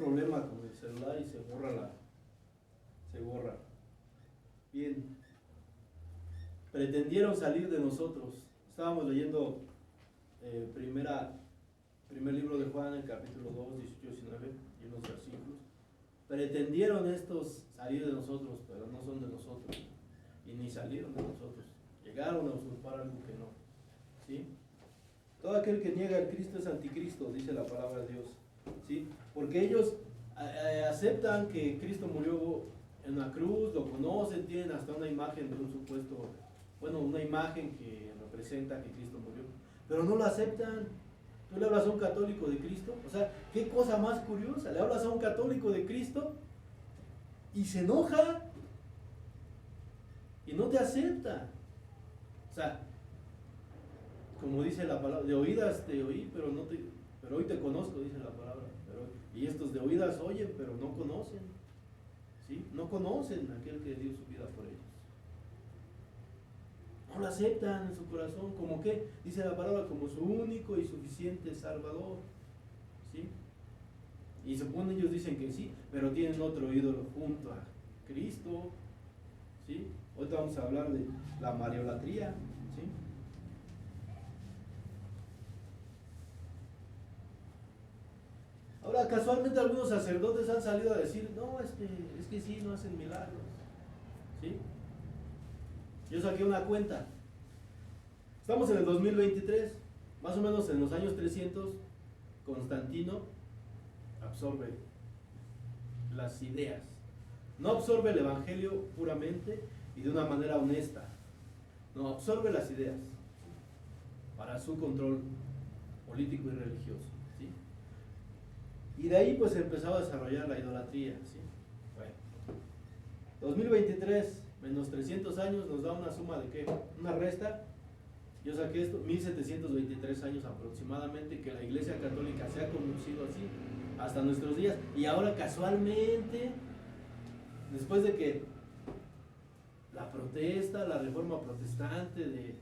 problema con el celular y se borra. Bien. Pretendieron salir de nosotros. Estábamos leyendo primer libro de Juan, el capítulo 2, 18, 19 y unos versículos. Pretendieron estos salir de nosotros, pero no son de nosotros. Y ni salieron de nosotros. Llegaron a usurpar algo que no. ¿Sí? Todo aquel que niega al Cristo es anticristo, dice la palabra de Dios. ¿Sí? Porque ellos aceptan que Cristo murió en la cruz, lo conocen, tienen hasta una imagen de un supuesto, una imagen que representa que Cristo murió, pero no lo aceptan. Tú le hablas a un católico de Cristo, o sea, qué cosa más curiosa, le hablas a un católico de Cristo y se enoja y no te acepta. O sea, como dice la palabra, de oídas te oí, pero hoy te conozco, dice la palabra. Y estos de oídas oyen, pero no conocen. ¿Sí? No conocen a aquel que dio su vida por ellos. No lo aceptan en su corazón, como que, dice la palabra, como su único y suficiente Salvador. ¿Sí? Y supone ellos dicen que sí, pero tienen otro ídolo junto a Cristo. ¿Sí? Hoy vamos a hablar de la mariolatría. ¿Sí? Ahora, casualmente algunos sacerdotes han salido a decir, no, es que sí, no hacen milagros. ¿Sí? Yo saqué una cuenta. Estamos en el 2023, más o menos en los años 300, Constantino absorbe las ideas. No absorbe el evangelio puramente y de una manera honesta. No, absorbe las ideas para su control político y religioso. ¿Sí? Y de ahí pues empezaba a desarrollar la idolatría. ¿Sí? Bueno, 2023 menos 300 años nos da una suma de ¿qué? Una resta. Yo saqué esto, 1723 años aproximadamente que la Iglesia Católica se ha conducido así hasta nuestros días. Y ahora casualmente, después de que la protesta, la reforma protestante de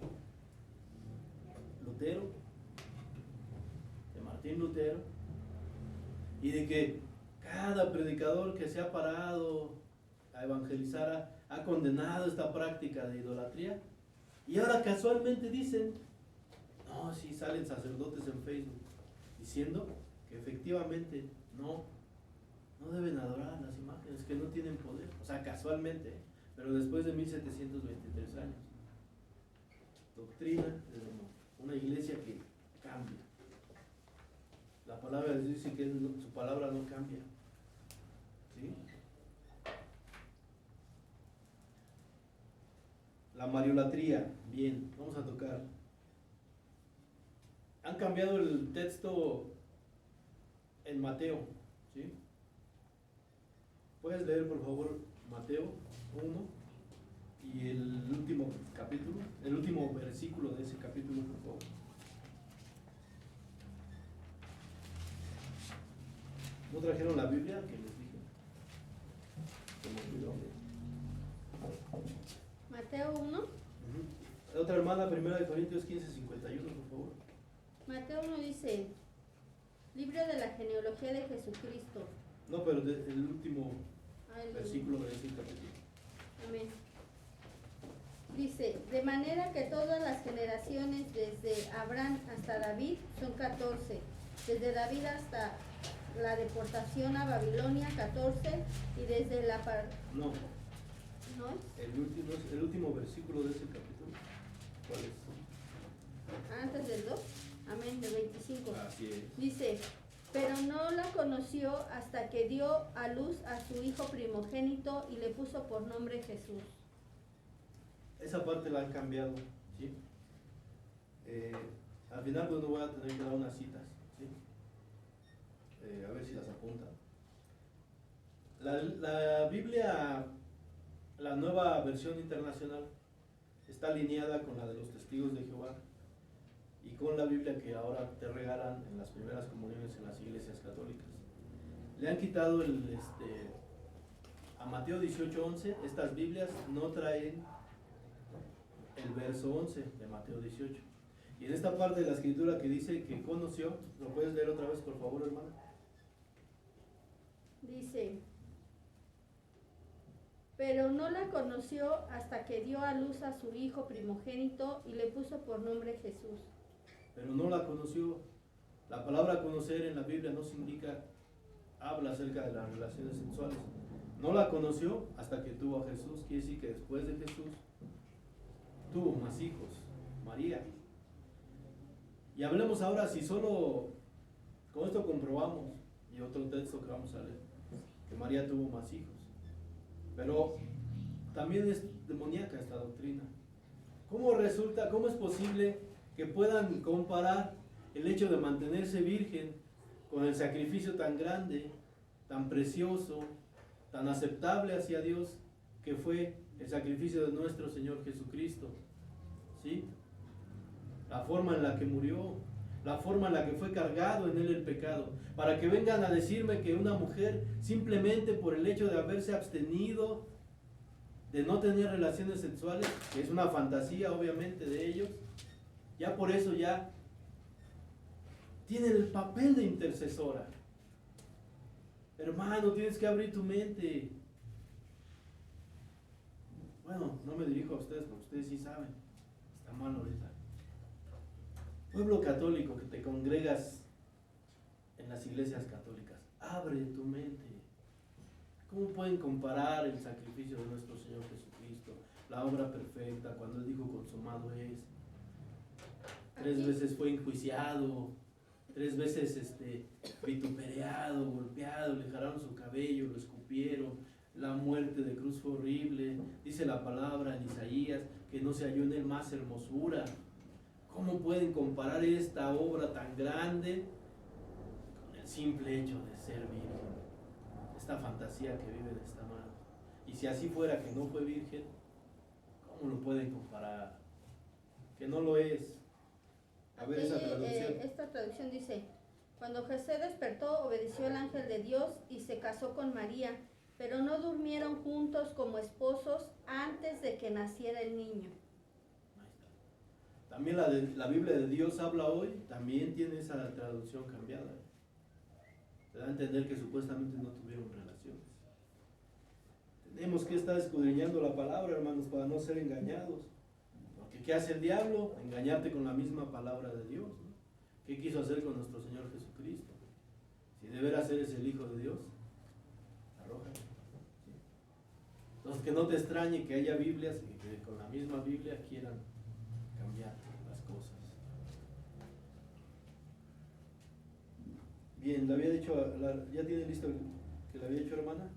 Lutero, de Martín Lutero, y de que cada predicador que se ha parado a evangelizar ha condenado esta práctica de idolatría, y ahora casualmente dicen, no, sí salen sacerdotes en Facebook diciendo que efectivamente no deben adorar las imágenes, que no tienen poder, o sea, casualmente, pero después de 1723 años. Doctrina de una iglesia que cambia. La palabra de Dios dice que su palabra no cambia. ¿Sí? La mariolatría, bien, vamos a tocar. Han cambiado el texto en Mateo, ¿sí? ¿Puedes leer por favor Mateo 1 y el último capítulo, el último versículo de ese capítulo, por favor? ¿No trajeron la Biblia que les dije? Mateo 1. Otra hermana, 1 Corintios 15:51, por favor. Mateo 1 dice, libro de la genealogía de Jesucristo. No, pero el último versículo de ese capítulo. Amén. Dice, de manera que todas las generaciones desde Abraham hasta David son 14, desde David hasta la deportación a Babilonia 14, y desde la No. ¿No es? El último versículo de ese capítulo. ¿Cuál es? Antes del 2. Amén, del 25. Así es. Dice, pero no la conoció hasta que dio a luz a su hijo primogénito y le puso por nombre Jesús. Esa parte la han cambiado, ¿sí? Al final pues no voy a tener que dar unas citas, ¿sí? A ver si las apuntan. La Biblia, la nueva versión internacional, está alineada con la de los testigos de Jehová y con la Biblia que ahora te regalan en las primeras comuniones en las iglesias católicas. Le han quitado a Mateo 18:11, estas Biblias no traen el verso 11 de Mateo 18. Y en esta parte de la escritura que dice que conoció, ¿lo puedes leer otra vez por favor, hermano? Dice, pero no la conoció hasta que dio a luz a su hijo primogénito y le puso por nombre Jesús. Pero no la conoció. La palabra conocer en la Biblia no significa, habla acerca de las relaciones sexuales. No la conoció hasta que tuvo a Jesús. Quiere decir que después de Jesús tuvo más hijos, María. Y hablemos ahora, si solo con esto comprobamos, y otro texto que vamos a leer, que María tuvo más hijos. Pero también es demoníaca esta doctrina. ¿Cómo resulta, cómo es posible que puedan comparar el hecho de mantenerse virgen con el sacrificio tan grande, tan precioso, tan aceptable hacia Dios, que fue el sacrificio de nuestro Señor Jesucristo? ¿Sí? La forma en la que murió, la forma en la que fue cargado en él el pecado, para que vengan a decirme que una mujer, simplemente por el hecho de haberse abstenido de no tener relaciones sexuales, que es una fantasía obviamente de ellos, ya por eso ya tiene el papel de intercesora. Hermano, tienes que abrir tu mente. Bueno, no me dirijo a ustedes, porque ustedes sí saben. Está mal ahorita. Pueblo católico que te congregas en las iglesias católicas, abre tu mente. ¿Cómo pueden comparar el sacrificio de nuestro Señor Jesucristo, la obra perfecta, cuando Él dijo consumado es? 3 veces fue enjuiciado, 3 veces vituperado, golpeado, le jalaron su cabello, lo escupieron, la muerte de cruz fue horrible. Dice la palabra en Isaías que no se halló en él más hermosura. ¿Cómo pueden comparar esta obra tan grande con el simple hecho de ser virgen? Esta fantasía que vive de esta mano. Y si así fuera que no fue virgen, ¿cómo lo pueden comparar? Que no lo es. A ver esa traducción. Esta traducción dice, cuando José despertó, obedeció al ángel de Dios y se casó con María, pero no durmieron juntos como esposos antes de que naciera el niño. También la Biblia de Dios habla hoy, también tiene esa traducción cambiada. Te da a entender que supuestamente no tuvieron relaciones. Tenemos que estar escudriñando la palabra, hermanos, para no ser engañados. Porque ¿qué hace el diablo? Engañarte con la misma palabra de Dios, ¿no? ¿Qué quiso hacer con nuestro Señor Jesucristo? Si de veras eres el Hijo de Dios, arrójalo. ¿Sí? Entonces, que no te extrañe que haya Biblias y que con la misma Biblia quieran cambiar las cosas. Bien, le había dicho, ¿ya tiene listo que le había dicho, hermana?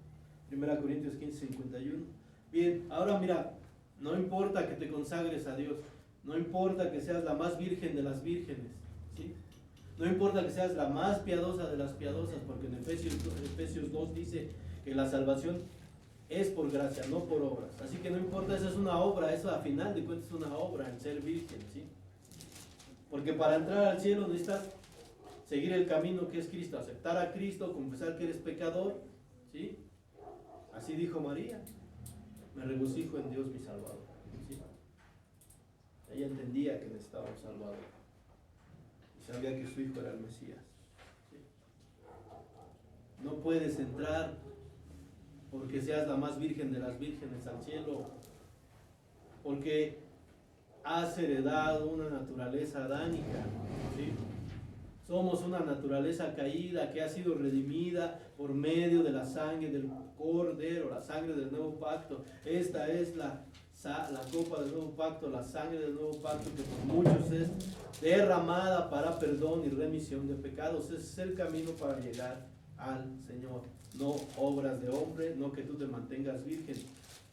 1 Corintios 15, 51. Bien, ahora mira, no importa que te consagres a Dios, no importa que seas la más virgen de las vírgenes, ¿sí? No importa que seas la más piadosa de las piadosas, porque en Efesios 2 dice que la salvación es por gracia, no por obras. Así que no importa, esa es una obra, eso a final de cuentas es una obra, el ser virgen, ¿sí? Porque para entrar al cielo necesitas seguir el camino que es Cristo, aceptar a Cristo, confesar que eres pecador, ¿sí? Así dijo María, me regocijo en Dios mi Salvador, ¿sí? Ella entendía que necesitaba un Salvador y sabía que su hijo era el Mesías, ¿sí? No puedes entrar porque seas la más virgen de las vírgenes al cielo, porque has heredado una naturaleza adánica, ¿sí? Somos una naturaleza caída que ha sido redimida por medio de la sangre del Cordero, la sangre del nuevo pacto. Esta es la copa del nuevo pacto, la sangre del nuevo pacto que por muchos es derramada para perdón y remisión de pecados. Ese es el camino para llegar al Señor. No obras de hombre, no que tú te mantengas virgen.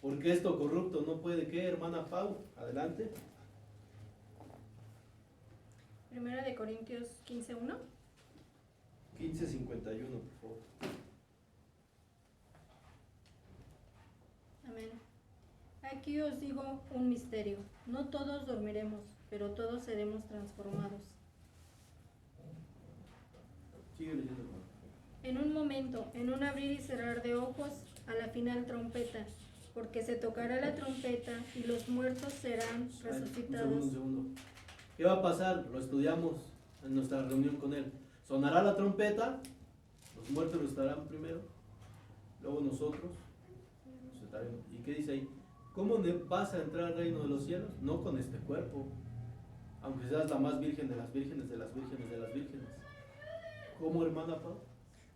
Porque esto corrupto no puede, ¿qué, hermana Pau? Adelante. 1 Corintios 15:1. 15:51, por favor. Amén. Aquí os digo un misterio. No todos dormiremos, pero todos seremos transformados. Sigue leyendo, hermano. En un momento, en un abrir y cerrar de ojos, a la final trompeta, porque se tocará la trompeta y los muertos serán resucitados. Un segundo. ¿Qué va a pasar? Lo estudiamos en nuestra reunión con él. Sonará la trompeta, los muertos estarán primero luego nosotros resucitaremos. ¿Y qué dice ahí? ¿Cómo vas a entrar al reino de los cielos? No con este cuerpo, aunque seas la más virgen de las vírgenes, de las vírgenes, de las vírgenes. ¿Cómo, hermana Pau?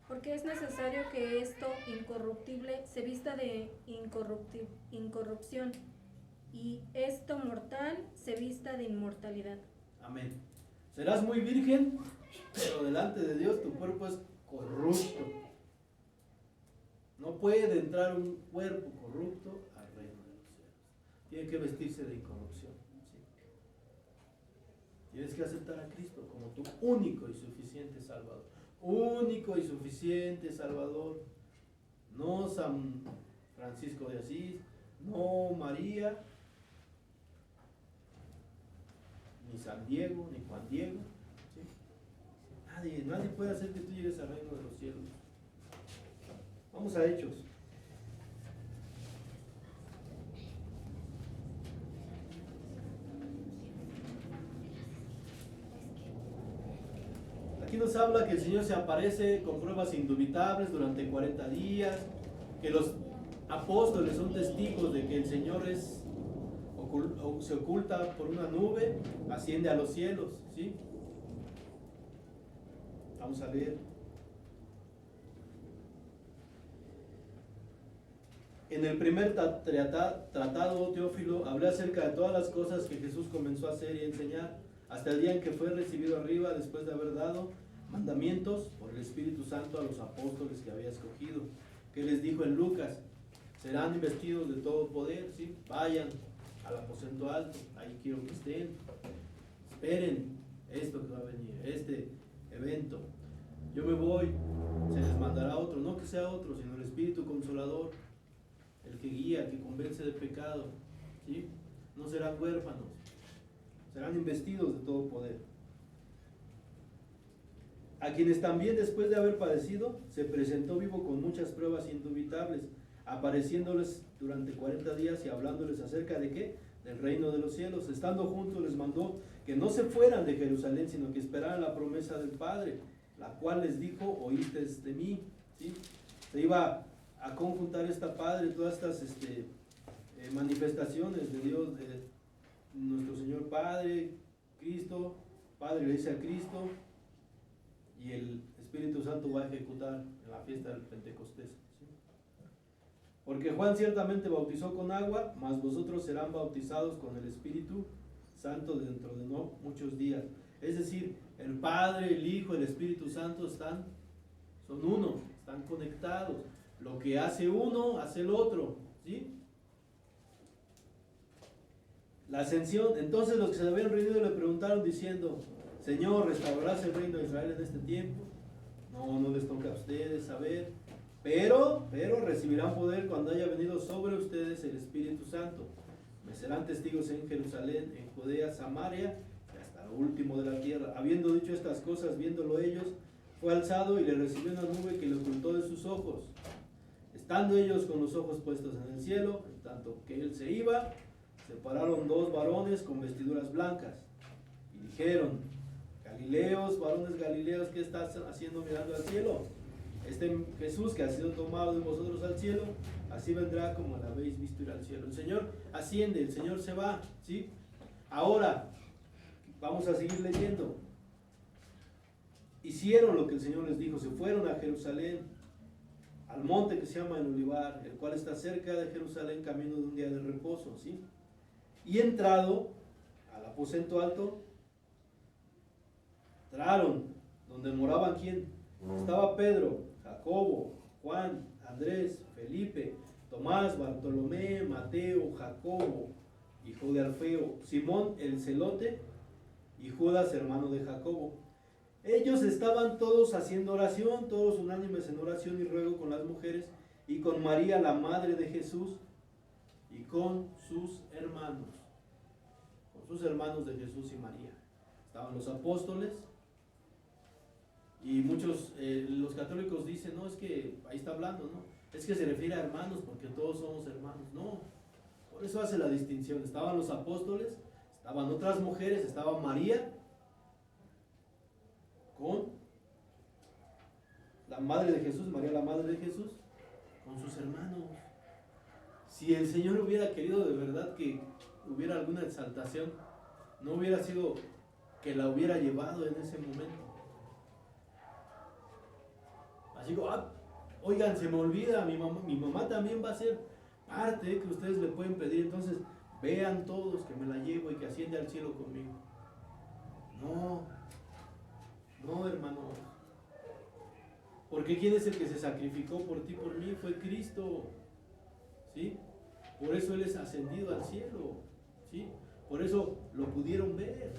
Porque es necesario que esto incorruptible se vista de incorrupción y esto mortal se vista de inmortalidad. Amén. Serás muy virgen, pero delante de Dios tu cuerpo es corrupto. No puede entrar un cuerpo corrupto al reino de los cielos. Tiene que vestirse de incorrupción. ¿Sí? Tienes que aceptar a Cristo como tu único y suficiente Salvador. Único y suficiente Salvador. No San Francisco de Asís, no María, ni San Diego, ni Juan Diego. ¿Sí? Nadie puede hacer que tú llegues al reino de los cielos. Vamos a Hechos. Aquí nos habla que el Señor se aparece con pruebas indubitables durante 40 días, que los apóstoles son testigos de que el Señor se oculta por una nube, asciende a los cielos, ¿sí? Vamos a leer. En el primer tratado, Teófilo, hablé acerca de todas las cosas que Jesús comenzó a hacer y a enseñar, hasta el día en que fue recibido arriba, después de haber dado mandamientos por el Espíritu Santo a los apóstoles que había escogido, que les dijo en Lucas: serán investidos de todo poder, ¿sí? Vayan al aposento alto, ahí quiero que estén, esperen esto que va a venir, este evento. Yo me voy, se les mandará otro, no que sea otro, sino el Espíritu Consolador, el que guía, que convence de pecado, ¿sí? No serán huérfanos, serán investidos de todo poder. A quienes también, después de haber padecido, se presentó vivo con muchas pruebas indubitables, apareciéndoles durante 40 días y hablándoles acerca de ¿qué? Del reino de los cielos. Estando juntos les mandó que no se fueran de Jerusalén, sino que esperaran la promesa del Padre, la cual les dijo: oísteis de mí, ¿sí? Se iba a conjuntar esta Padre, todas estas manifestaciones de Dios, de nuestro Señor Padre, Cristo, Padre le dice a Cristo, y el Espíritu Santo va a ejecutar en la fiesta del Pentecostés, ¿sí? Porque Juan ciertamente bautizó con agua, mas vosotros serán bautizados con el Espíritu Santo dentro de no muchos días. Es decir, el Padre, el Hijo, el Espíritu Santo son uno, están conectados. Lo que hace uno, hace el otro, ¿sí? La ascensión. Entonces los que se habían reunido le preguntaron diciendo: Señor, ¿restaurarás el reino de Israel en este tiempo? No les toca a ustedes saber, pero recibirán poder cuando haya venido sobre ustedes el Espíritu Santo. Me serán testigos en Jerusalén, en Judea, Samaria y hasta lo último de la tierra. Habiendo dicho estas cosas, viéndolo ellos, fue alzado y le recibió una nube que le ocultó de sus ojos. Estando ellos con los ojos puestos en el cielo, en tanto que él se iba, se pararon dos varones con vestiduras blancas y dijeron: Galileos, varones galileos, ¿qué estás haciendo mirando al cielo? Este Jesús que ha sido tomado de vosotros al cielo, así vendrá como lo habéis visto ir al cielo. El Señor asciende, el Señor se va, ¿sí? Ahora, vamos a seguir leyendo. Hicieron lo que el Señor les dijo, se fueron a Jerusalén, al monte que se llama el Olivar, el cual está cerca de Jerusalén, camino de un día de reposo, ¿sí? Y entrado al aposento alto, entraron donde moraban ¿quién? Estaba Pedro, Jacobo, Juan, Andrés, Felipe, Tomás, Bartolomé, Mateo, Jacobo, hijo de Alfeo, Simón el celote y Judas, hermano de Jacobo. Ellos estaban todos haciendo oración, todos unánimes en oración y ruego con las mujeres y con María, la madre de Jesús, y con sus hermanos de Jesús y María. Estaban los apóstoles. Y muchos, los católicos dicen: no, es que ahí está hablando, no, es que se refiere a hermanos porque todos somos hermanos. No, por eso hace la distinción. Estaban los apóstoles, estaban otras mujeres, estaba María con la madre de Jesús, María la madre de Jesús, con sus hermanos. Si el Señor hubiera querido de verdad que hubiera alguna exaltación, no hubiera sido que la hubiera llevado en ese momento. Así como, oigan, se me olvida, mi mamá también va a ser parte que ustedes le pueden pedir, entonces vean todos que me la llevo y que asciende al cielo conmigo. No, hermanos. Porque ¿quién es el que se sacrificó por ti, por mí? Fue Cristo. ¿Sí? Por eso Él es ascendido al cielo. ¿Sí? Por eso lo pudieron ver.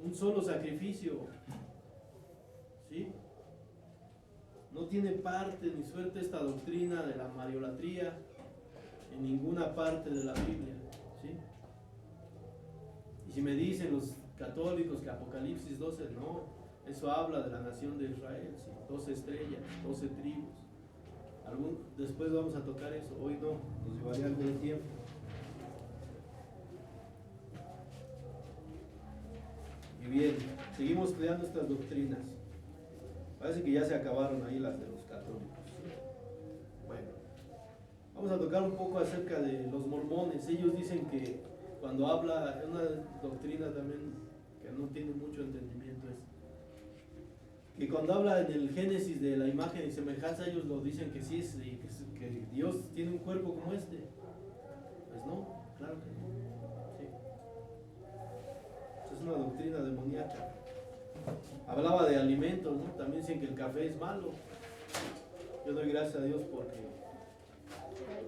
Un solo sacrificio. ¿Sí? No tiene parte ni suerte esta doctrina de la mariolatría en ninguna parte de la Biblia. ¿Sí? Y si me dicen los católicos que Apocalipsis 12, no, eso habla de la nación de Israel, ¿sí? 12 estrellas, 12 tribus. Después vamos a tocar eso, hoy no, nos llevaría algo de tiempo. Y bien, seguimos estudiando estas doctrinas. Parece que ya se acabaron ahí las de los católicos. Bueno, vamos a tocar un poco acerca de los mormones. Ellos dicen que cuando habla, una doctrina también que no tiene mucho entendimiento, es que cuando habla en el Génesis de la imagen y semejanza, ellos lo dicen que sí, que Dios tiene un cuerpo como este. Pues no, claro que no. Sí. Es una doctrina demoníaca. Hablaba de alimentos, ¿no? También dicen que el café es malo. Yo doy gracias a Dios porque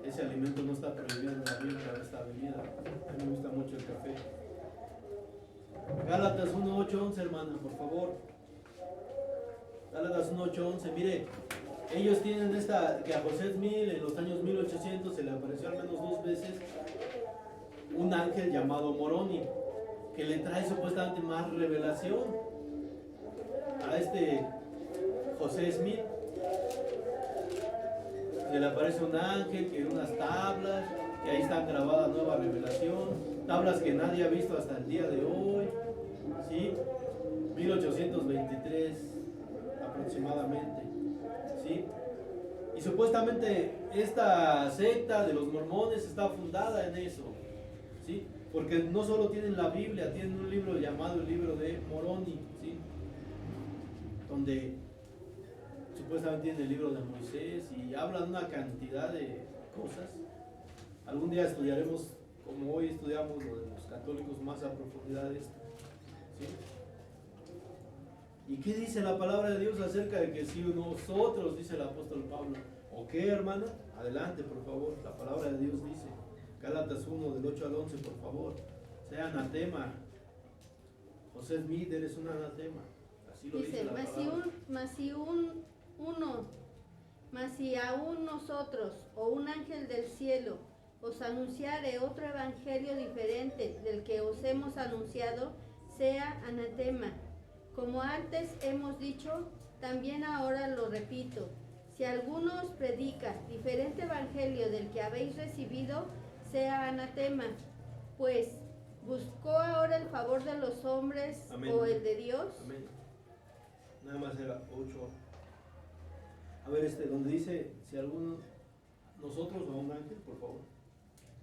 ese alimento no está prohibido en la Biblia, esta bebida. A mí me gusta mucho el café. Gálatas 1:8-11, hermana, por favor. Gálatas 1:8-11, mire, ellos tienen que a José Smith en los años 1800 se le apareció al menos 2 veces un ángel llamado Moroni, que le trae supuestamente más revelación a este José Smith. Se le aparece un ángel, que unas tablas, que ahí está grabada nueva revelación, tablas que nadie ha visto hasta el día de hoy, ¿sí? 1823 aproximadamente, ¿sí? Y supuestamente esta secta de los mormones está fundada en eso, ¿sí? Porque no solo tienen la Biblia, tienen un libro llamado el libro de Moroni, ¿sí? Donde supuestamente tienen el libro de Moisés y hablan una cantidad de cosas. Algún día estudiaremos, como hoy estudiamos lo de los católicos, más a profundidad de esto, ¿sí? ¿Y qué dice la palabra de Dios acerca de que si nosotros, dice el apóstol Pablo, o qué, hermana? Adelante, por favor, la palabra de Dios dice, Gálatas 1, del 8 al 11, por favor, sea anatema. José Smith, eres un anatema. Así lo dice la palabra. Mas si aún nosotros, o un ángel del cielo, os anunciare otro evangelio diferente del que os hemos anunciado, sea anatema. Como antes hemos dicho, también ahora lo repito. Si alguno os predica diferente evangelio del que habéis recibido, sea anatema. Pues, ¿buscó ahora el favor de los hombres Amén. o el de Dios? Amén. Nada más era 8. A ver, donde dice, si alguno, nosotros o un ángel, por favor.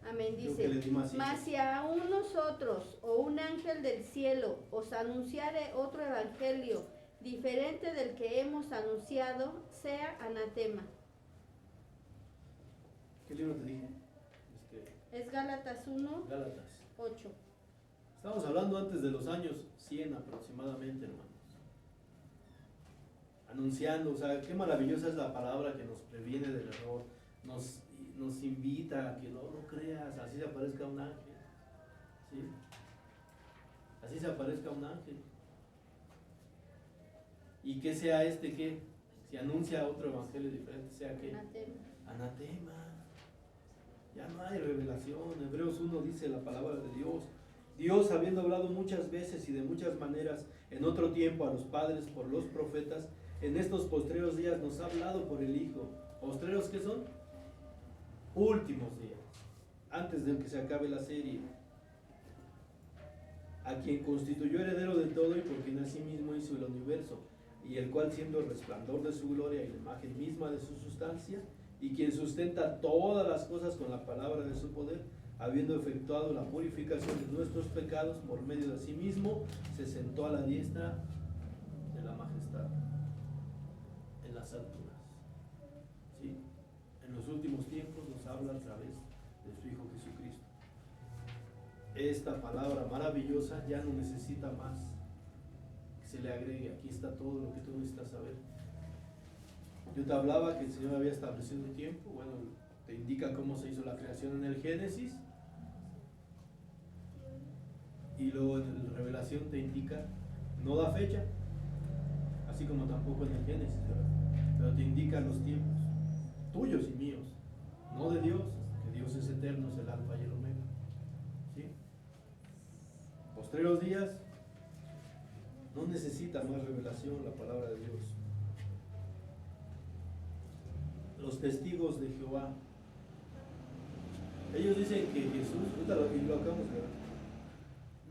Amén, Creo dice, que le di más mas si aún nosotros o un ángel del cielo os anunciare otro evangelio diferente del que hemos anunciado, sea anatema. ¿Qué libro te dije? Es Gálatas 1, Gálatas. 8. Estamos hablando antes de los años 100 aproximadamente, hermanos. Anunciando, o sea, qué maravillosa es la palabra que nos previene del error, nos invita a que no creas, así se aparezca un ángel, ¿sí? Así se aparezca un ángel. Y que sea que si anuncia otro evangelio diferente, sea que anatema. Ya no hay revelación. Hebreos 1 dice la palabra de Dios. Dios, habiendo hablado muchas veces y de muchas maneras en otro tiempo a los padres por los profetas, en estos postreros días nos ha hablado por el Hijo. ¿Postreros qué son? Últimos días, antes de que se acabe la serie. A quien constituyó heredero de todo y por quien asimismo hizo el universo. y el cual siendo el resplandor de su gloria y la imagen misma de su sustancia, y quien sustenta todas las cosas con la palabra de su poder, habiendo efectuado la purificación de nuestros pecados por medio de sí mismo, se sentó a la diestra de la majestad en las alturas. ¿Sí? En los últimos tiempos nos habla a través de su Hijo Jesucristo. Esta palabra maravillosa ya no necesita más que se le agregue. Aquí está todo lo que tú necesitas saber. Yo te hablaba que el Señor había establecido un tiempo. Bueno, te indica cómo se hizo la creación en el Génesis, y luego en la Revelación te indica, no da fecha, así como tampoco en el Génesis, ¿verdad? Pero te indica los tiempos tuyos y míos, no de Dios, que Dios es eterno, es el alfa y el omega. ¿Sí? Postreros días, no necesita más revelación la palabra de Dios. Los testigos de Jehová, ellos dicen que Jesús, y lo acabamos de ver,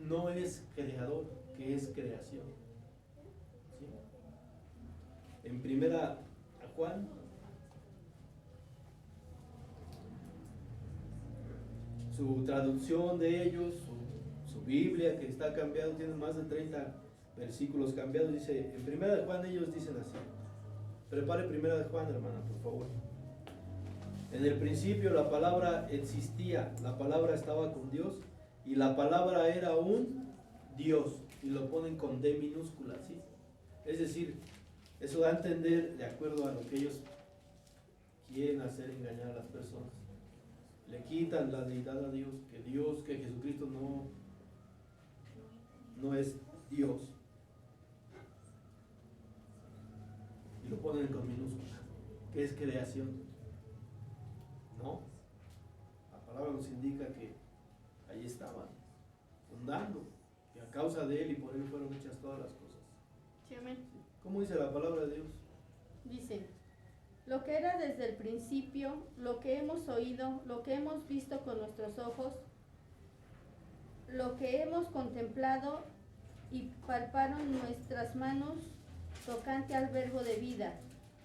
no es creador, que es creación. ¿Sí? En primera a Juan, su traducción de ellos, su Biblia que está cambiado, tiene más de 30 versículos cambiados, dice, en primera de Juan ellos dicen así. Prepare primera de Juan, hermana, por favor. En el principio la palabra existía, la palabra estaba con Dios y la palabra era un Dios, y lo ponen con D minúscula, ¿sí? Es decir, eso da a entender, de acuerdo a lo que ellos quieren hacer, engañar a las personas. Le quitan la deidad a Dios, que Jesucristo no es Dios. Y lo ponen con minúscula, que es creación. No, la palabra nos indica que ahí estaban, fundando, y a causa de Él y por Él fueron hechas todas las cosas. Sí, amén. ¿Cómo dice la palabra de Dios? Dice, lo que era desde el principio, lo que hemos oído, lo que hemos visto con nuestros ojos, lo que hemos contemplado y palparon nuestras manos tocante al verbo de vida,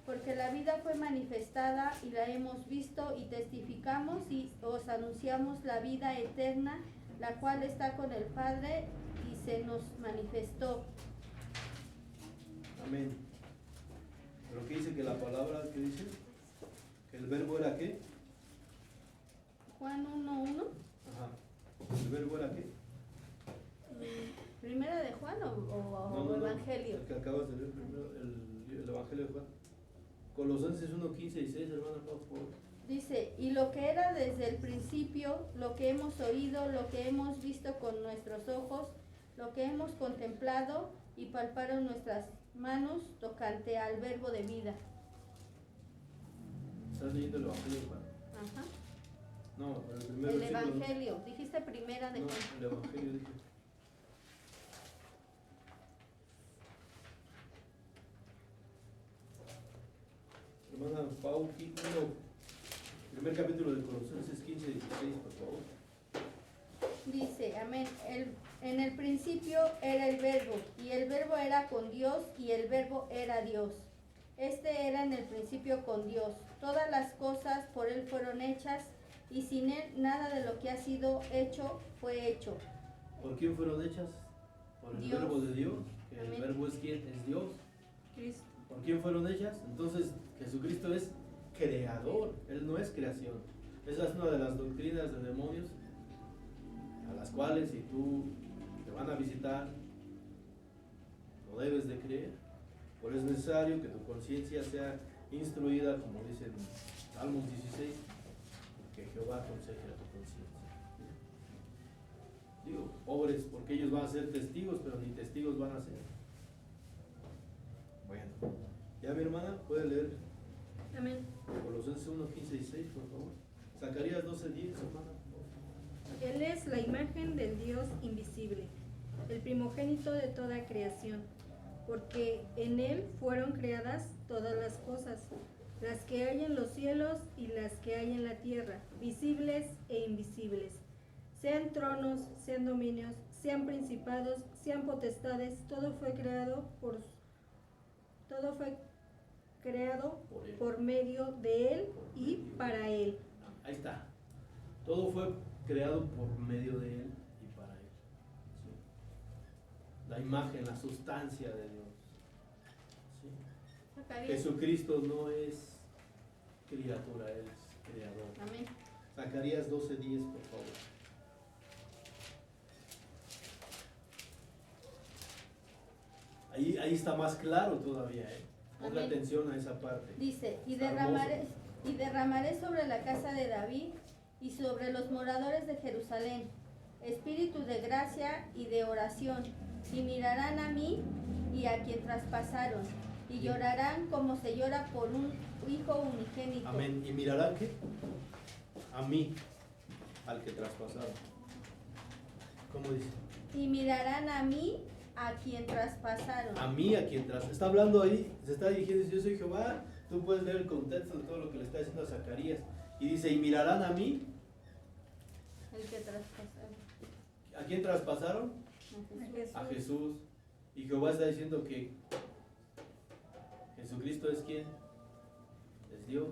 porque la vida fue manifestada y la hemos visto y testificamos y os anunciamos la vida eterna, la cual está con el Padre y se nos manifestó. Amén. Pero ¿qué dice que la palabra, qué dice? ¿Que el verbo era qué? Juan 1:1. Ajá. ¿El verbo era qué? ¿Primera de Juan o Evangelio? El que acabas de leer primero, el Evangelio de Juan. Colosenses 1:15 y 6, hermana, por favor. Dice, y lo que era desde el principio, lo que hemos oído, lo que hemos visto con nuestros ojos, lo que hemos contemplado y palparon nuestras manos tocante al verbo de vida. ¿Estás leyendo el Evangelio de Juan? Ajá. No, pero el primer El versículo, Evangelio, dijiste primera de no, Juan. el Evangelio dije. Hermana Pau, primer capítulo de Colosenses 15 y 16, por favor. Dice, amén, en el principio era el verbo, y el verbo era con Dios, y el verbo era Dios. Este era en el principio con Dios. Todas las cosas por Él fueron hechas, y sin Él nada de lo que ha sido hecho fue hecho. ¿Por quién fueron hechas? Por el Dios. verbo de Dios, que Amén. el verbo es quién, es Dios. Cristo. ¿Por quién fueron hechas? Entonces Jesucristo es creador, Él no es creación. Esa es una de las doctrinas de demonios a las cuales si tú te van a visitar no debes de creer. Por eso es necesario que tu conciencia sea instruida, como dice en Salmos 16, que Jehová aconseje a tu conciencia. Digo, pobres, porque ellos van a ser testigos, pero ni testigos van a ser. Bueno, ya mi hermana puede leer Amén. Colosenses 1, 15 y 16, por favor. Zacarías 12, 10, hermana. Él es la imagen del Dios invisible, el primogénito de toda creación, porque en Él fueron creadas todas las cosas, las que hay en los cielos y las que hay en la tierra, visibles e invisibles, sean tronos, sean dominios, sean principados, sean potestades, todo fue creado Todo fue creado Por Él. por medio de Él y para Él. Ahí está. Todo fue creado por medio de Él y para Él. ¿Sí? La imagen, la sustancia de Dios. ¿Sí? Zacarías. Jesucristo no es criatura, Él es creador. Amén. Zacarías 12:10, por favor. Ahí está más claro todavía, ¿eh? Ponga Amén. atención a esa parte. Dice, y Está derramaré sobre la casa de David y sobre los moradores de Jerusalén espíritu de gracia y de oración, y mirarán a mí y a quien traspasaron, y llorarán como se llora por un hijo unigénito. Amén. ¿Y mirarán qué? A mí, al que traspasaron. ¿Cómo dice? Y mirarán a mí a quien traspasaron. A mí, a quien traspasaron. Está hablando ahí, se está dirigiendo, yo soy Jehová. Tú puedes leer el contexto de todo lo que le está diciendo a Zacarías. Y dice, y mirarán a mí. El que traspasaron. ¿A quién traspasaron? A Jesús. Y Jehová está diciendo que Jesucristo es quién? Es Dios.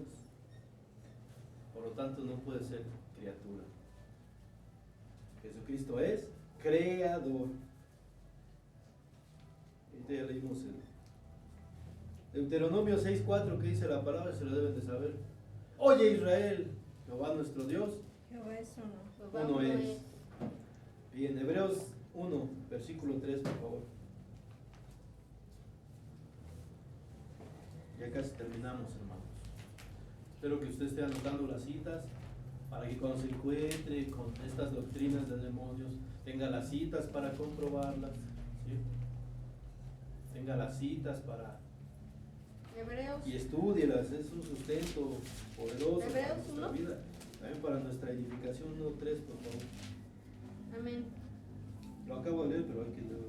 Por lo tanto no puede ser criatura. Jesucristo es creador. Ahorita ya leímos el Deuteronomio 6:4 que dice la palabra, se lo deben de saber. Oye Israel, Jehová nuestro Dios, Jehová es uno. Jehová uno uno es. Bien, Hebreos 1, versículo 3, por favor. Ya casi terminamos, hermanos. Espero que usted esté anotando las citas para que cuando se encuentre con estas doctrinas de demonios, tenga las citas para comprobarlas, ¿sí? Tenga las citas para Hebreos. y estúdielas, es un sustento poderoso para Hebreos nuestra 1. vida, también para nuestra edificación. 1:3, por favor. Amén. Lo acabo de leer, pero hay que leerlo.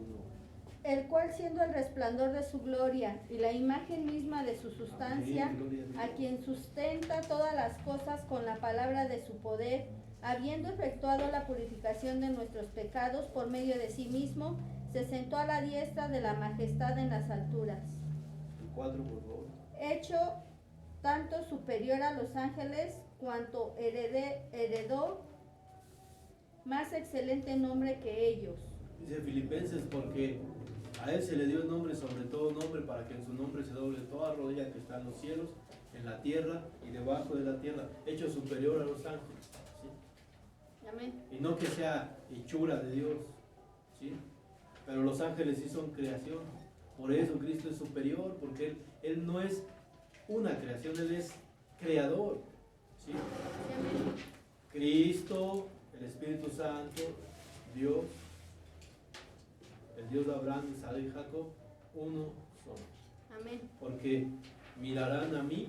El cual siendo el resplandor de su gloria y la imagen misma de su sustancia, Amén, gloria a Dios. a quien sustenta todas las cosas con la palabra de su poder, habiendo efectuado la purificación de nuestros pecados por medio de sí mismo, se sentó a la diestra de la majestad en las alturas, El 4, por favor. hecho tanto superior a los ángeles cuanto heredó más excelente nombre que ellos. Dice Filipenses, porque a él se le dio el nombre sobre todo nombre, para que en su nombre se doble toda rodilla que está en los cielos, en la tierra y debajo de la tierra, hecho superior a los ángeles, ¿sí? Amén. Y no que sea hechura de Dios, ¿sí? Pero los ángeles sí son creación. Por eso Cristo es superior, porque él no es una creación, Él es creador, ¿sí? Amén. Cristo, el Espíritu Santo, Dios, el Dios de Abraham, Isaac y Jacob, uno solo. Amén. Porque mirarán a mí,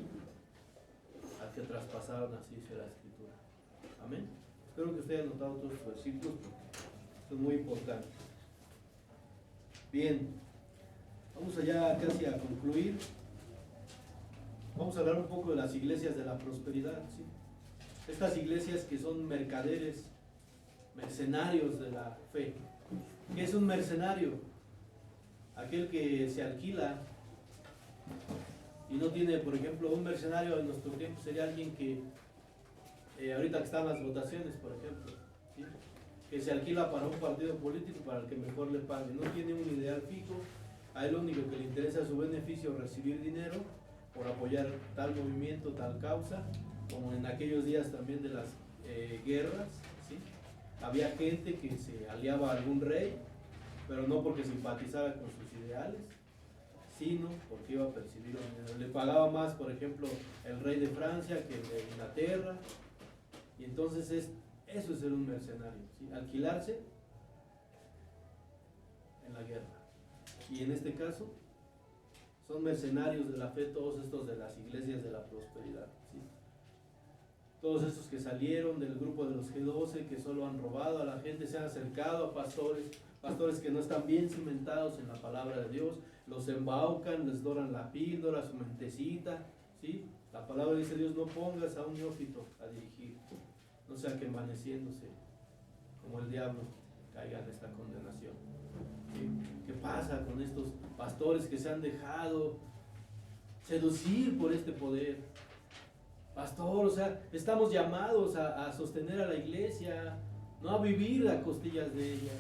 al que traspasaron, así dice la Escritura. Amén. Espero que usted haya notado todos estos versículos, porque esto es muy importante. Bien, vamos allá casi a concluir. Vamos a hablar un poco de las iglesias de la prosperidad, ¿sí? Estas iglesias que son mercaderes, mercenarios de la fe. ¿Qué es un mercenario? Aquel que se alquila y no tiene, por ejemplo, un mercenario en nuestro tiempo sería alguien que, ahorita que están las votaciones, por ejemplo, ¿sí? Que se alquila para un partido político para el que mejor le pague. No tiene un ideal fijo, a él lo único que le interesa es su beneficio, recibir dinero por apoyar tal movimiento, tal causa, como en aquellos días también de las guerras, ¿sí? Había gente que se aliaba a algún rey, pero no porque simpatizara con sus ideales, sino porque iba a percibir un dinero. Le pagaba más, por ejemplo, el rey de Francia que el de Inglaterra, y entonces eso es ser un mercenario, ¿sí? Alquilarse en la guerra. Y en este caso, son mercenarios de la fe todos estos de las iglesias de la prosperidad, ¿sí? Todos estos que salieron del grupo de los G12, que solo han robado a la gente, se han acercado a pastores que no están bien cimentados en la palabra de Dios, los embaucan, les doran la píldora, su mentecita, ¿sí? La palabra dice Dios, no pongas a un neófito a dirigir, no sea que envaneciéndose como el diablo caiga en esta condenación. ¿Sí? ¿Qué pasa con estos pastores que se han dejado seducir por este poder. Pastor, o sea, estamos llamados a sostener a la iglesia, no a vivir a costillas de ella,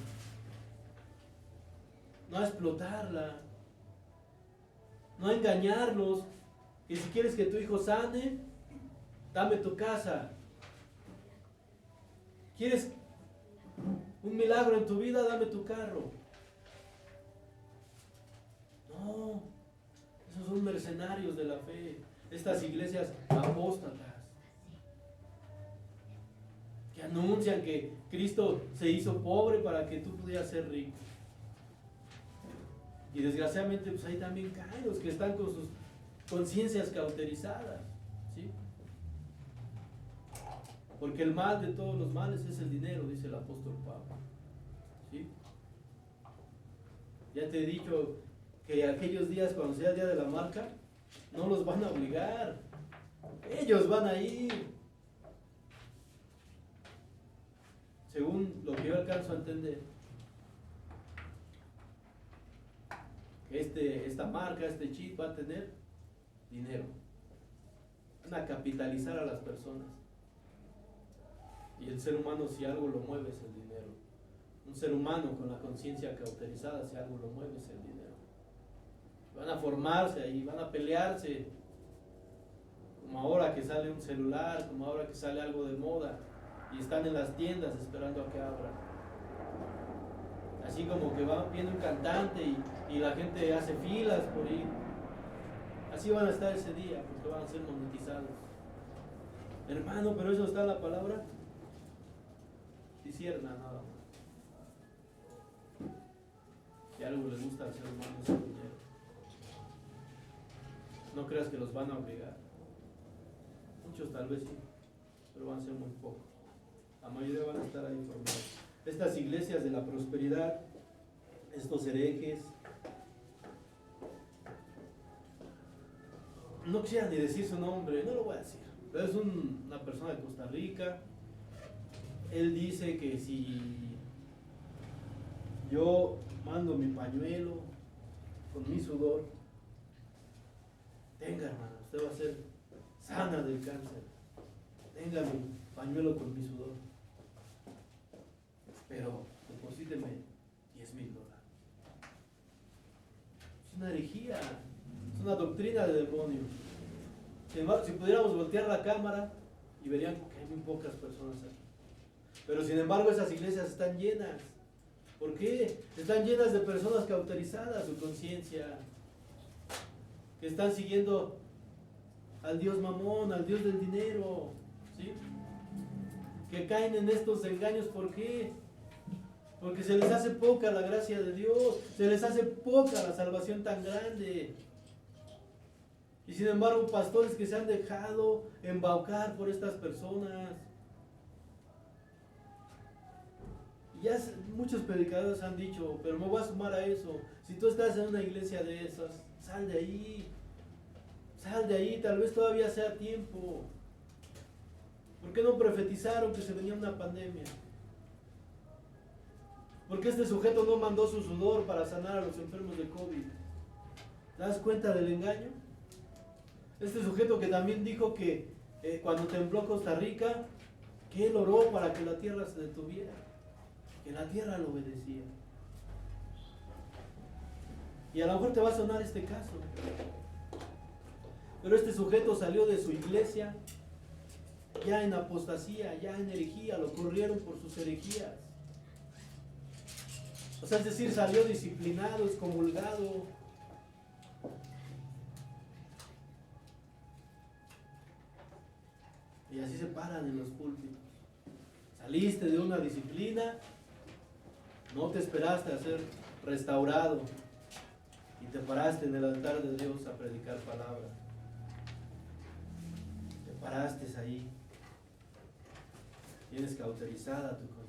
no a explotarla, no a engañarlos, que si quieres que tu hijo sane, dame tu casa. ¿Quieres un milagro en tu vida? Dame tu carro. No, esos son mercenarios de la fe. Estas iglesias apóstatas que anuncian que Cristo se hizo pobre para que tú pudieras ser rico. Y desgraciadamente pues ahí también caen los que están con sus conciencias cauterizadas, ¿sí? Porque el mal de todos los males es el dinero, dice el apóstol Pablo, ¿sí? Ya te he dicho que aquellos días, cuando sea el día de la marca, no los van a obligar, ellos van a ir. Según lo que yo alcanzo a entender, esta marca, este chip va a tener dinero, van a capitalizar a las personas. Y el ser humano, si algo lo mueve, es el dinero. Un ser humano con la conciencia cauterizada, si algo lo mueve, es el dinero. Van a formarse ahí, van a pelearse, como ahora que sale un celular, como ahora que sale algo de moda, y están en las tiendas esperando a que abran. Así como que va viendo un cantante y la gente hace filas por ir. Así van a estar ese día, porque van a ser monetizados. Hermano, pero eso está en la palabra. Discierna nada más. Si algo le gusta al ser humano es el dinero. No creas que los van a obligar. Muchos tal vez sí, pero van a ser muy pocos. La mayoría van a estar ahí formados. Estas iglesias de la prosperidad, estos herejes, no quisiera ni decir su nombre, no lo voy a decir, pero es una persona de Costa Rica. Él dice que si yo mando mi pañuelo con mi sudor, tenga, hermana, usted va a ser sana del cáncer, tenga mi pañuelo con mi sudor, pero deposíteme $10,000. Es una herejía, es una doctrina de demonio. Si pudiéramos voltear la cámara y verían que hay muy pocas personas aquí. Pero sin embargo esas iglesias están llenas. ¿Por qué? Están llenas de personas cauterizadas, su conciencia, que están siguiendo al Dios mamón, al Dios del dinero, ¿sí? Que caen en estos engaños. ¿Por qué? Porque se les hace poca la gracia de Dios, se les hace poca la salvación tan grande. Y sin embargo, pastores que se han dejado embaucar por estas personas. Y ya muchos predicadores han dicho, pero me voy a sumar a eso. Si tú estás en una iglesia de esas, sal de ahí. Sal de ahí, tal vez todavía sea tiempo. ¿Por qué no profetizaron que se venía una pandemia? ¿Por qué este sujeto no mandó su sudor para sanar a los enfermos de COVID? ¿Te das cuenta del engaño? Este sujeto que también dijo que cuando tembló Costa Rica, que él oró para que la tierra se detuviera, que la tierra lo obedecía. Y a lo mejor te va a sonar este caso, pero este sujeto salió de su iglesia ya en apostasía, ya en herejía, lo corrieron por sus herejías. O sea, es decir, salió disciplinado, excomulgado. Y así se paran en los púlpitos. Saliste de una disciplina, no te esperaste a ser restaurado y te paraste en el altar de Dios a predicar palabra. Te paraste ahí. Tienes cauterizada tu conciencia.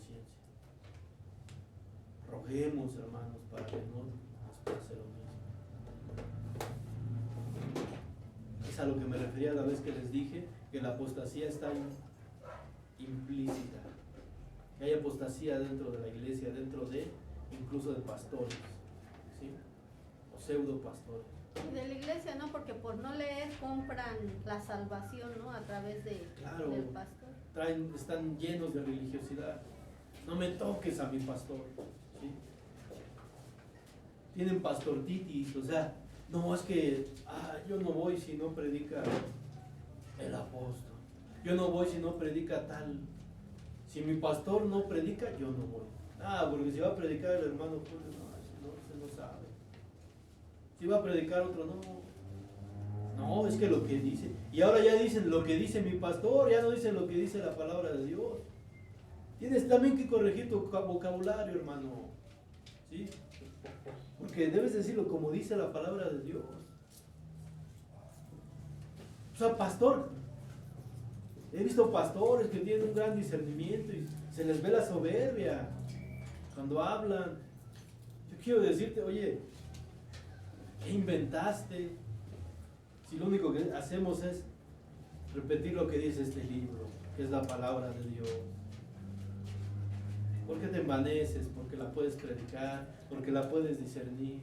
Roguemos, hermanos, para que no nos pase lo mismo. Es a lo que me refería la vez que les dije que la apostasía está implícita. Que hay apostasía dentro de la iglesia, dentro de, incluso de pastores, ¿sí? O pseudo pastores. Y de la iglesia, ¿no? Porque por no leer compran la salvación, ¿no? A través de, Claro. del pastor. Están llenos de religiosidad. No me toques a mi pastor, ¿sí? Tienen pastortitis, o sea, no, es que yo no voy si no predica el apóstol, yo no voy si no predica tal, si mi pastor no predica, yo no voy. Porque si va a predicar el hermano Julio, no sabe. Si va a predicar otro, no, es que lo que dice, y ahora ya dicen lo que dice mi pastor, ya no dicen lo que dice la palabra de Dios. Tienes también que corregir tu vocabulario, hermano, ¿sí? Porque debes decirlo como dice la palabra de Dios. O sea, pastor, he visto pastores que tienen un gran discernimiento y se les ve la soberbia cuando hablan. Yo quiero decirte, oye, ¿qué inventaste? Si lo único que hacemos es repetir lo que dice este libro, que es la palabra de Dios. ¿Por qué te envaneces? Porque la puedes predicar, porque la puedes discernir.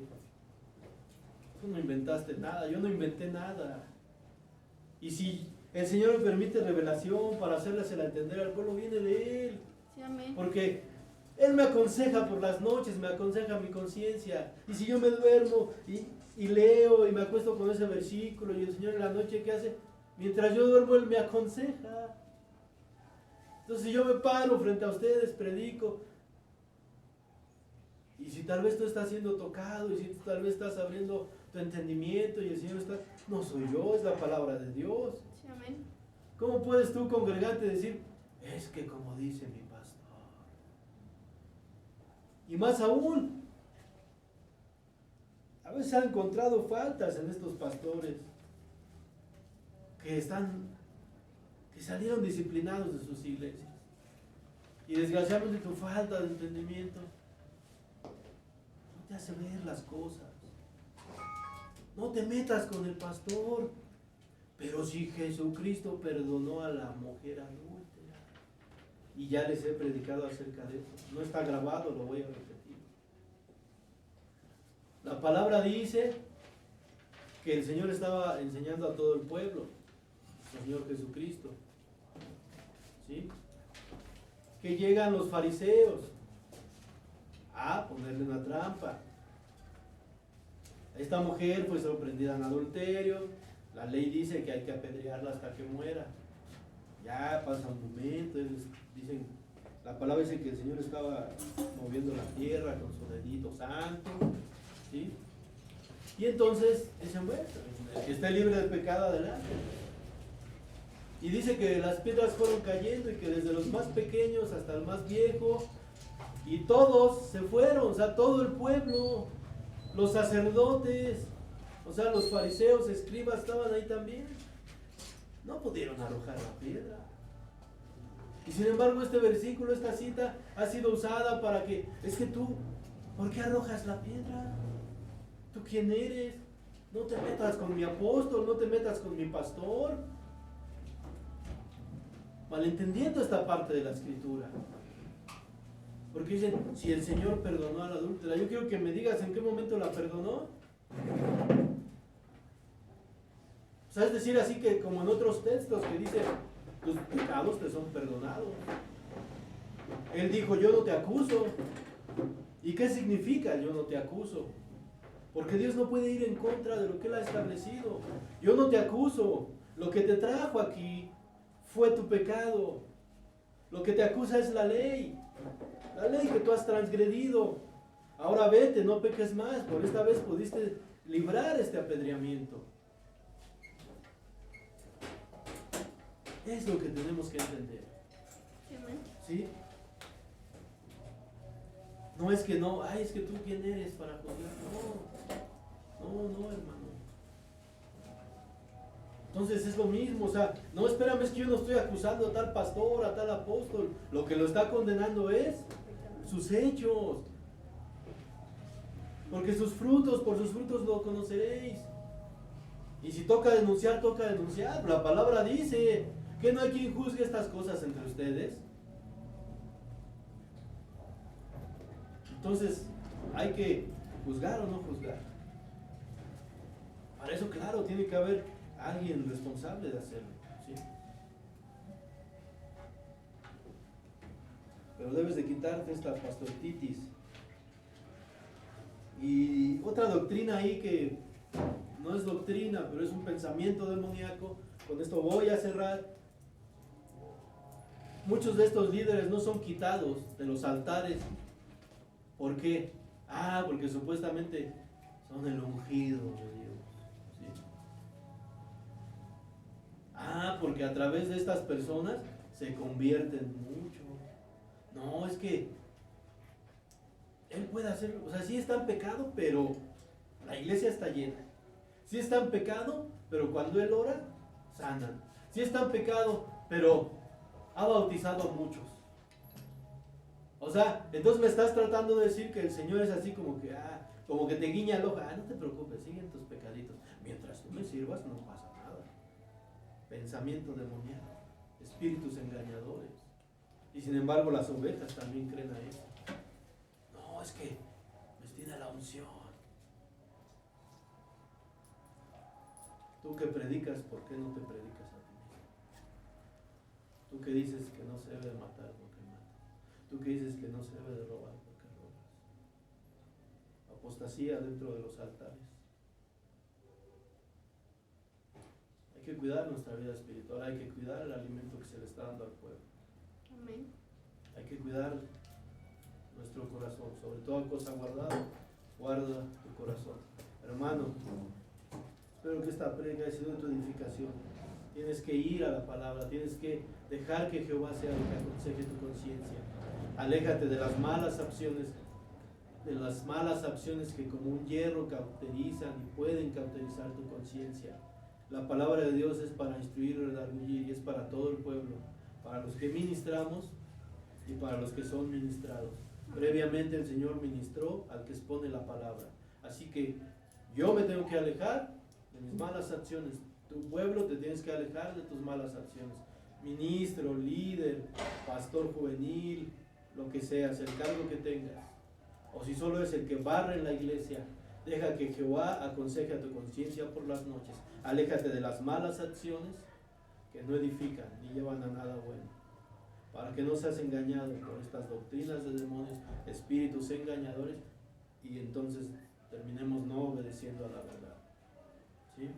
Tú no inventaste nada, yo no inventé nada. Y si el Señor me permite revelación para hacerles entender al pueblo, viene de Él. Sí, amén. Porque Él me aconseja por las noches, me aconseja mi conciencia. Y si yo me duermo y leo y me acuesto con ese versículo y el Señor en la noche, ¿qué hace? Mientras yo duermo, Él me aconseja. Entonces, si yo me paro frente a ustedes, predico, y si tal vez tú estás siendo tocado, y si tú tal vez estás abriendo tu entendimiento, y el Señor está, no soy yo, es la palabra de Dios. Sí, amén. ¿Cómo puedes tú, congregante, decir, es que como dice mi pastor? Y más aún, a veces han encontrado faltas en estos pastores, que salieron disciplinados de sus iglesias. Y desgraciadamente tu falta de entendimiento no te hace ver las cosas. No te metas con el pastor. Pero si Jesucristo perdonó a la mujer adúltera, y ya les he predicado acerca de eso, no está grabado, lo voy a repetir. La palabra dice que el Señor estaba enseñando a todo el pueblo, el Señor Jesucristo, ¿sí? Que llegan los fariseos a ponerle una trampa. Esta mujer fue sorprendida en adulterio, la ley dice que hay que apedrearla hasta que muera. Ya pasa un momento, dicen, la palabra dice que el Señor estaba moviendo la tierra con su dedito santo, ¿sí? Y entonces dicen, bueno, el que esté libre de pecado, adelante. Y dice que las piedras fueron cayendo y que desde los más pequeños hasta el más viejo, y todos se fueron, o sea, todo el pueblo, los sacerdotes, o sea, los fariseos, escribas estaban ahí también. No pudieron arrojar la piedra. Y sin embargo este versículo, esta cita, ha sido usada para que, es que tú, ¿por qué arrojas la piedra? ¿Tú quién eres? No te metas con mi apóstol, no te metas con mi pastor. Malentendiendo esta parte de la escritura. Porque dicen, si el Señor perdonó a la adúltera, yo quiero que me digas en qué momento la perdonó. O sea, es decir, así que como en otros textos que dicen, tus pecados te son perdonados. Él dijo, yo no te acuso. ¿Y qué significa yo no te acuso? Porque Dios no puede ir en contra de lo que Él ha establecido. Yo no te acuso. Lo que te trajo aquí fue tu pecado. Lo que te acusa es la ley. La ley que tú has transgredido. Ahora vete, no peques más. Por esta vez pudiste librar este apedreamiento. Es lo que tenemos que entender. ¿Sí? No es que no, es que tú quién eres para juzgar. No, hermano. Entonces es lo mismo, o sea, no, espérame, es que yo no estoy acusando a tal pastor, a tal apóstol. Lo que lo está condenando es sus hechos. Porque por sus frutos lo conoceréis. Y si toca denunciar, toca denunciar. La palabra dice que no hay quien juzgue estas cosas entre ustedes. Entonces, ¿hay que juzgar o no juzgar? Para eso, claro, tiene que haber alguien responsable de hacerlo, ¿sí? Pero debes de quitarte esta pastortitis. Y otra doctrina ahí que no es doctrina, pero es un pensamiento demoníaco. Con esto voy a cerrar. Muchos de estos líderes no son quitados de los altares. ¿Por qué? Porque supuestamente son el ungido de Dios, ¿sí? Porque a través de estas personas se convierten mucho. No, es que él puede hacerlo. O sea, sí está en pecado, pero la iglesia está llena. Sí está en pecado, pero cuando él ora, sanan. Sí está en pecado, pero ha bautizado a muchos. O sea, entonces me estás tratando de decir que el Señor es así como que te guiña el ojo. No te preocupes, siguen tus pecaditos. Mientras tú me sirvas no pasa nada. Pensamiento demoníaco, espíritus engañadores. Y sin embargo las ovejas también creen a eso. No, es que les tiene la unción. Tú que predicas, ¿por qué no te predicas a ti mismo? Tú que dices que no se debe matar, ¿por qué matas? Tú que dices que no se debe de robar, ¿por qué robas? Apostasía dentro de los altares. Hay que cuidar nuestra vida espiritual, hay que cuidar el alimento que se le está dando al pueblo. Amén. Hay que cuidar nuestro corazón, sobre toda cosa guardada, guarda tu corazón. Hermano, espero que esta predica haya sido de tu edificación. Tienes que ir a la palabra, tienes que dejar que Jehová sea el que aconseje tu conciencia. Aléjate de las malas acciones que como un hierro cauterizan y pueden cauterizar tu conciencia. La palabra de Dios es para instruir, redarguir, y es para todo el pueblo, para los que ministramos y para los que son ministrados. Previamente el Señor ministró al que expone la palabra. Así que yo me tengo que alejar de mis malas acciones. Tu pueblo te tienes que alejar de tus malas acciones. Ministro, líder, pastor juvenil, lo que seas, el cargo que tengas. O si solo es el que barre en la iglesia, deja que Jehová aconseje a tu conciencia por las noches. Aléjate de las malas acciones que no edifican ni llevan a nada bueno, para que no seas engañado por estas doctrinas de demonios, espíritus engañadores, y entonces terminemos no obedeciendo a la verdad, ¿sí?